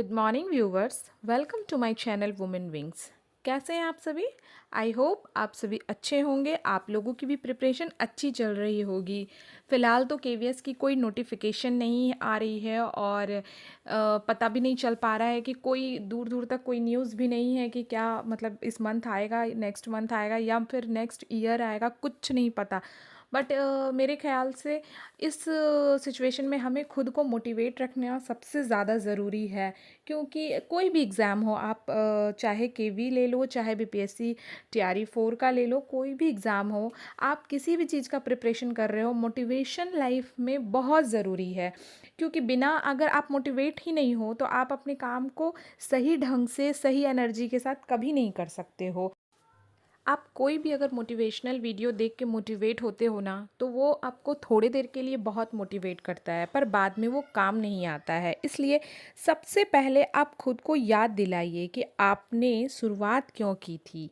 Good morning viewers, welcome to my channel women wings. कैसे हैं आप सभी? आई होप आप सभी अच्छे होंगे। आप लोगों की भी प्रिपरेशन अच्छी चल रही होगी। फ़िलहाल तो केवीएस की कोई नोटिफिकेशन नहीं आ रही है और पता भी नहीं चल पा रहा है कि कोई दूर दूर तक कोई न्यूज़ भी नहीं है कि क्या मतलब इस मंथ आएगा, नेक्स्ट मंथ आएगा या फिर नेक्स्ट ईयर आएगा, कुछ नहीं पता। बट मेरे ख़्याल से इस सिचुएशन में हमें खुद को मोटिवेट रखना सबसे ज़्यादा ज़रूरी है। क्योंकि कोई भी एग्ज़ाम हो, आप चाहे केवी ले लो, चाहे बीपीएससी टीआरई 4 का ले लो, कोई भी एग्ज़ाम हो, आप किसी भी चीज़ का प्रिपरेशन कर रहे हो, मोटिवेशन लाइफ में बहुत ज़रूरी है। क्योंकि बिना अगर आप मोटिवेट ही नहीं हो तो आप अपने काम को सही ढंग से, सही एनर्जी के साथ कभी नहीं कर सकते हो। आप कोई भी अगर मोटिवेशनल वीडियो देख के मोटिवेट होते हो ना, तो वो आपको थोड़ी देर के लिए बहुत मोटिवेट करता है, पर बाद में वो काम नहीं आता है। इसलिए सबसे पहले आप खुद को याद दिलाइए कि आपने शुरुआत क्यों की थी।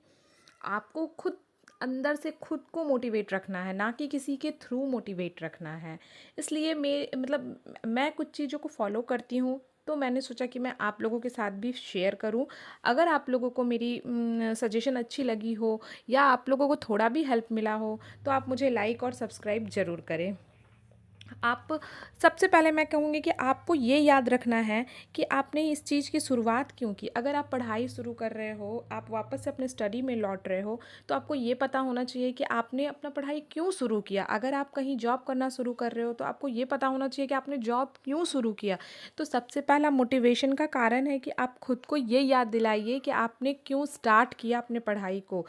आपको खुद अंदर से खुद को मोटिवेट रखना है, ना कि किसी के थ्रू मोटिवेट रखना है। इसलिए मैं कुछ चीज़ों को फॉलो करती हूँ, तो मैंने सोचा कि मैं आप लोगों के साथ भी शेयर करूं। अगर आप लोगों को मेरी सजेशन अच्छी लगी हो या आप लोगों को थोड़ा भी हेल्प मिला हो, तो आप मुझे लाइक और सब्सक्राइब ज़रूर करें। आप सबसे पहले मैं कहूँगी कि आपको ये याद रखना है कि आपने इस चीज़ की शुरुआत क्यों की। अगर आप पढ़ाई शुरू कर रहे हो, आप वापस से अपने स्टडी में लौट रहे हो, तो आपको ये पता होना चाहिए कि आपने अपना पढ़ाई क्यों शुरू किया। अगर आप कहीं जॉब करना शुरू कर रहे हो, तो आपको ये पता होना चाहिए कि आपने जॉब क्यों शुरू किया। तो सबसे पहला मोटिवेशन का कारण है कि आप खुद को ये याद दिलाइए कि आपने क्यों स्टार्ट किया अपने पढ़ाई को।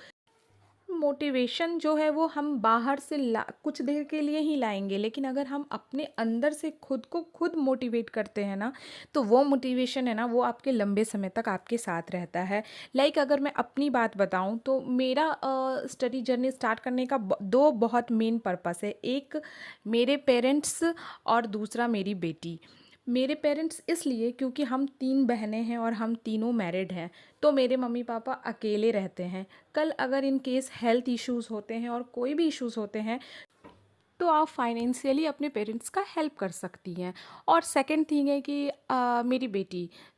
मोटिवेशन जो है वो हम बाहर से ला कुछ देर के लिए ही लाएंगे, लेकिन अगर हम अपने अंदर से खुद को खुद मोटिवेट करते हैं ना, तो वो मोटिवेशन है ना, वो आपके लंबे समय तक आपके साथ रहता है। अगर मैं अपनी बात बताऊं, तो मेरा स्टडी जर्नी स्टार्ट करने का दो बहुत मेन पर्पस है। एक मेरे पेरेंट्स और दूसरा मेरी बेटी। मेरे पेरेंट्स इसलिए क्योंकि हम 3 बहनें हैं और हम तीनों मैरिड हैं, तो मेरे मम्मी पापा अकेले रहते हैं। कल अगर इन केस हेल्थ इश्यूज़ होते हैं और कोई भी इश्यूज़ होते हैं, तो आप फाइनेंशियली अपने पेरेंट्स का हेल्प कर सकती हैं। और सेकंड थिंग है कि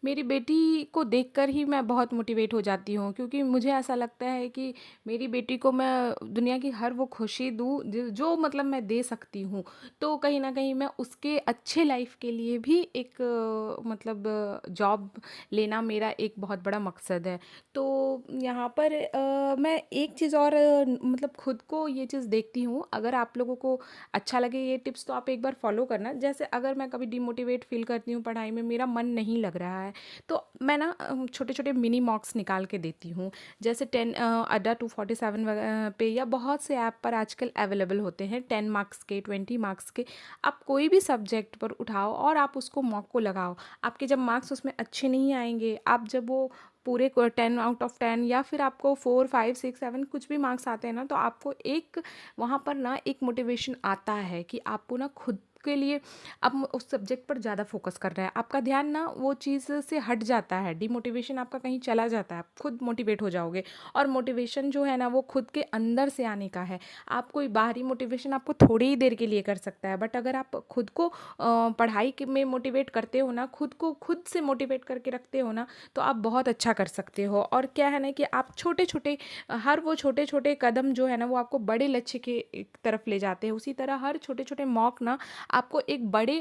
मेरी बेटी को देखकर ही मैं बहुत मोटिवेट हो जाती हूँ, क्योंकि मुझे ऐसा लगता है कि मेरी बेटी को मैं दुनिया की हर वो खुशी दूँ जो मतलब मैं दे सकती हूँ। तो कहीं ना कहीं मैं उसके अच्छे लाइफ के लिए भी एक जॉब लेना मेरा एक बहुत बड़ा मकसद है। तो यहाँ पर मैं एक चीज़ और खुद को ये चीज़ देखती हूँ। अगर आप लोगों को अच्छा लगे ये टिप्स, तो आप एक बार फॉलो करना। जैसे अगर मैं कभी डिमोटिवेट फील करती हूँ, पढ़ाई में मेरा मन नहीं लग रहा है, तो मैं ना छोटे छोटे मिनी मॉक्स निकाल के देती हूँ। जैसे 10 अड्डा 247 पे या बहुत से ऐप पर आजकल अवेलेबल होते हैं, 10 मार्क्स के, 20 मार्क्स के। आप कोई भी सब्जेक्ट पर उठाओ और आप उसको मॉक को लगाओ। आपके जब मार्क्स उसमें अच्छे नहीं आएंगे, आप जब वो पूरे 10 आउट ऑफ 10 या फिर आपको 4 5 6 7 कुछ भी मार्क्स आते हैं ना, तो आपको एक वहाँ पर ना एक मोटिवेशन आता है कि आपको ना खुद के लिए अब उस सब्जेक्ट पर ज़्यादा फोकस कर रहा है। आपका ध्यान ना वो चीज़ से हट जाता है, डिमोटिवेशन आपका कहीं चला जाता है, आप खुद मोटिवेट हो जाओगे। और मोटिवेशन जो है ना, वो खुद के अंदर से आने का है। आप कोई बाहरी मोटिवेशन आपको थोड़ी ही देर के लिए कर सकता है, बट अगर आप खुद को में मोटिवेट करते हो ना, खुद को खुद से मोटिवेट करके रखते हो ना, तो आप बहुत अच्छा कर सकते हो। और क्या है ना कि आप छोटे छोटे हर वो छोटे छोटे कदम जो है ना, वो आपको बड़े लक्ष्य के एक तरफ ले जाते हैं। उसी तरह हर छोटे छोटे मॉक ना आपको एक बड़े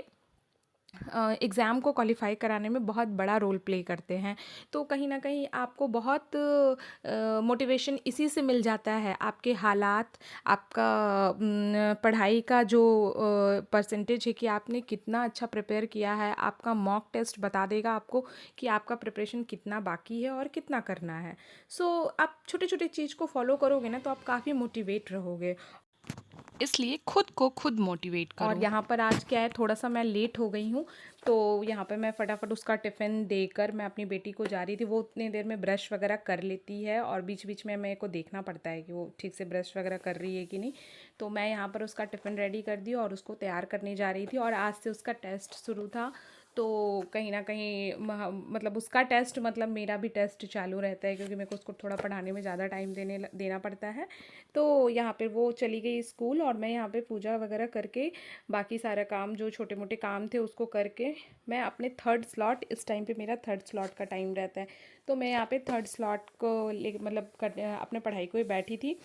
एग्ज़ाम को क्वालिफाई कराने में बहुत बड़ा रोल प्ले करते हैं। तो कहीं ना कहीं आपको बहुत मोटिवेशन इसी से मिल जाता है। आपके हालात, आपका पढ़ाई का जो परसेंटेज है कि आपने कितना अच्छा प्रिपेयर किया है, आपका मॉक टेस्ट बता देगा आपको कि आपका प्रिपरेशन कितना बाकी है और कितना करना है। सो आप छोटे छोटे चीज़ को फॉलो करोगे ना, तो आप काफ़ी मोटिवेट रहोगे। इसलिए खुद को खुद मोटिवेट करो। और यहाँ पर आज क्या है, थोड़ा सा मैं लेट हो गई हूँ, तो यहाँ पर मैं फटाफट उसका टिफ़िन देकर मैं अपनी बेटी को जा रही थी। वो उतने देर में ब्रश वगैरह कर लेती है और बीच बीच में मेरे को देखना पड़ता है कि वो ठीक से ब्रश वगैरह कर रही है कि नहीं। तो मैं यहाँ पर उसका टिफ़िन रेडी कर दी और उसको तैयार करने जा रही थी। और आज से उसका टेस्ट शुरू था, तो कहीं न कहीं मतलब उसका टेस्ट मतलब मेरा भी टेस्ट चालू रहता है, क्योंकि मेरे को उसको थोड़ा पढ़ाने में ज़्यादा टाइम देना पड़ता है। तो यहाँ पे वो चली गई स्कूल और मैं यहाँ पे पूजा वगैरह करके बाकी सारा काम जो छोटे मोटे काम थे उसको करके मैं अपने थर्ड स्लॉट, इस टाइम पे मेरा थर्ड स्लॉट का टाइम रहता है, तो मैं यहाँ पे थर्ड स्लॉट को ले मतलब अपने पढ़ाई को ही बैठी थी।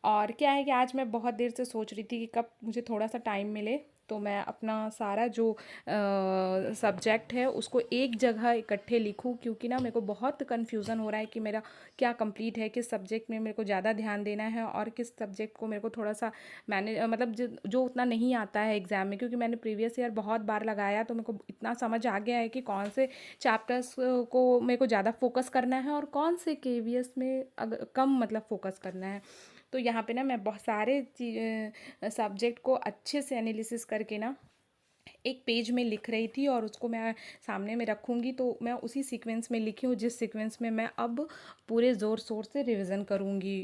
और क्या है कि आज मैं बहुत देर से सोच रही थी कि कब मुझे थोड़ा सा टाइम मिले तो मैं अपना सारा जो सब्जेक्ट है उसको एक जगह इकट्ठे लिखूं, क्योंकि ना मेरे को बहुत कन्फ्यूज़न हो रहा है कि मेरा क्या कंप्लीट है, किस सब्जेक्ट में मेरे को ज़्यादा ध्यान देना है और किस सब्जेक्ट को मेरे को थोड़ा सा मैंने मतलब जो उतना नहीं आता है एग्ज़ाम में, क्योंकि मैंने प्रीवियस ईयर बहुत बार लगाया तो मेरे को इतना समझ आ गया है कि कौन से चैप्टर्स को मेरे को ज़्यादा फोकस करना है और कौन से केवीएस में कम मतलब फोकस करना है। तो यहाँ पे ना मैं बहुत सारे सब्जेक्ट को अच्छे से एनालिसिस करके ना एक पेज में लिख रही थी और उसको मैं सामने में रखूँगी, तो मैं उसी सीक्वेंस में लिखी हूँ जिस सीक्वेंस में मैं अब पूरे ज़ोर शोर से रिवीजन करूँगी।